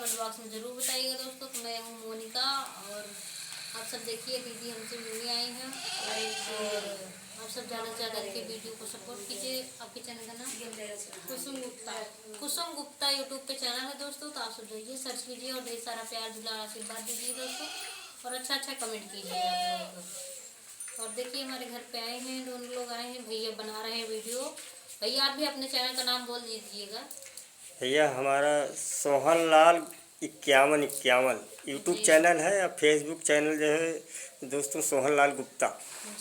Comment box में जरूर बताइएगा दोस्तों। तो मैं हूँ मोनिका और आप सब देखिए दीदी हमसे मिलने आई हैं और आप सब ज़्यादा से ज़्यादा के वीडियो को सपोर्ट कीजिए। आपके चैनल का नाम कुसुम गुप्ता यूट्यूब पे चैनल है दोस्तों। तो आप सब जाइए सर्च कीजिए और ढेर सारा प्यार दुलार आशीर्वाद दीजिए दोस्तों और अच्छा अच्छा कमेंट कीजिए आप लोग। और देखिए हमारे घर पे आए हैं, दोनों लोग आए हैं, भैया बना रहे हैं वीडियो। भैया आप भी अपने चैनल का नाम बोल दीजिएगा। भैया हमारा सोहन लाल 51 यूट्यूब चैनल है और फेसबुक चैनल जो है दोस्तों सोहन लाल गुप्ता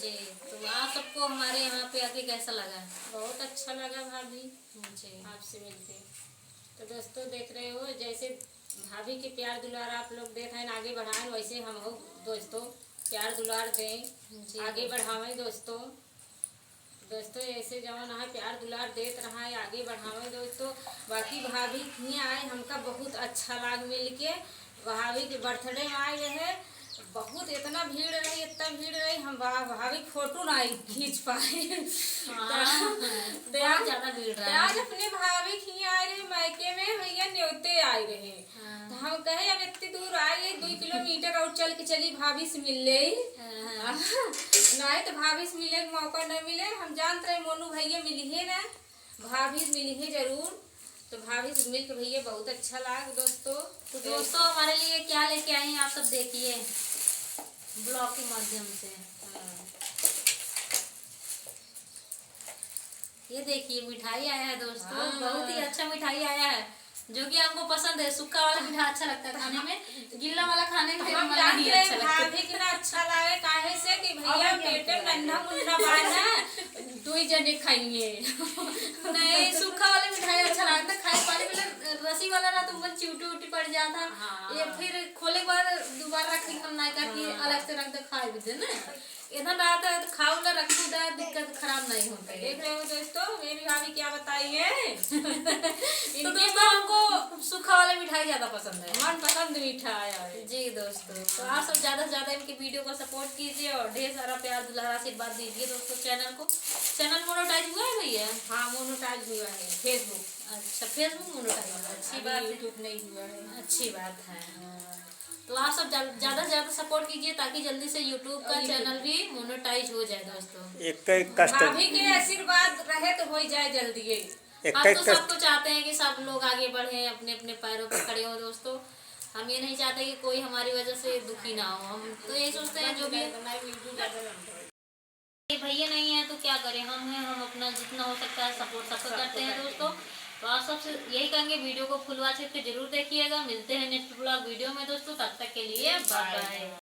जी। तो आप सबको हमारे यहाँ पे आके कैसा लगा? बहुत अच्छा लगा भाभी जी आपसे मिलके। तो दोस्तों देख रहे हो जैसे भाभी के प्यार दुलार आप लोग देखें आगे बढ़ाएं, वैसे हम हो दोस्तों प्यार दुलार दें, आगे बढ़ावें दोस्तों। दोस्तों ऐसे जवान है प्यार दुलार देते रहा है, आगे बढ़ावें दोस्तों। बाकी भाभी यहाँ आए हमका बहुत अच्छा लाग मिल के। भाभी के बर्थडे में आए रहे, बहुत इतना भीड़ रही, इतना भीड़ रही, हम भाभी फोटो ना खींच पाए। बहुत ज्यादा भीड़ रहा है। आज अपने भाभी की आए रहे मायके में, भैया न्योते आए रहे। तो हम कहे अब इतनी दूर आए 2 किलोमीटर और चल के चली भाभी से मिल ले। नहीं तो भाभी से मिले मौका न मिले, हम जानते रहे मोनू भैया मिली है ना, भाभी से मिली है जरूर। तो भाभी से मिल के भैया बहुत अच्छा लगा दोस्तों। तो दोस्तों हमारे लिए क्या लेके आई हैं आप सब देखिए ब्लॉग के माध्यम से। ये देखिए मिठाई आया है दोस्तों, बहुत ही अच्छा मिठाई आया है जो कि हमको पसंद है। सूखा वाला मिठाई अच्छा लगता है खाने में, गिल्ला वाला खाने में हम नहीं अच्छा लगता। भाभी कितना अच्छा लगे काहे से कि भैया पेट में नन्हा मुन्ना बाना 2 जने खाएंगे। नहीं सूखा वाला मिठाई अच्छा लगता है, खाए पानी में रसी वाला ना तो मन चिवटी उटी पड़ जाता। ये फिर खोले के बाद दोबारा रखने का मन नहीं करती, अलग से रख दे खाए भी दे ना। इधर रहता है तो खाओ ना रखू दा दिक्कत खराब नहीं होता है। देख रहे हो दोस्तों मेरी भाभी क्या बताइए। तो दोस्तों हमको सूखा वाला मिठाई ज्यादा पसंद है, मन पसंद मिठाई है। जी दोस्तों। तो आप सब ज्यादा से ज्यादा इनके वीडियो को सपोर्ट कीजिए और ढेर सारा प्यार दुलार आशीर्वाद दीजिए दोस्तों। चैनल मोनेटाइज हुआ है भैया? हाँ मोनेटाइज हुआ है फेसबुक। अच्छा फेसबुक मोनेटाइज हुआ है, अच्छी बात है। यूट्यूब नहीं हुआ है, अच्छी बात है। तो आप सब ज्यादा से ज्यादा सपोर्ट कीजिए ताकि जल्दी से यूट्यूब का चैनल भी मोनेटाइज हो जाए दोस्तों। एक कष्ट भाभी के आशीर्वाद रहे तो हो जाए जल्दी। हम तो सबको चाहते हैं कि सब लोग आगे बढ़े, अपने अपने पैरों पर खड़े हो दोस्तों। हम ये नहीं चाहते कि कोई हमारी वजह से दुखी ना हो। हम तो यही सोचते हैं जो भी भैया नहीं है तो क्या करें, हम हैं, हम अपना जितना हो सकता है सपोर्ट सबको करते हैं दोस्तों। तो आप सबसे यही कहेंगे वीडियो को फुल वॉच करके जरूर देखिएगा। मिलते हैं नेक्स्ट ब्लॉग वीडियो में दोस्तों, तब तक के लिए बाय बाय।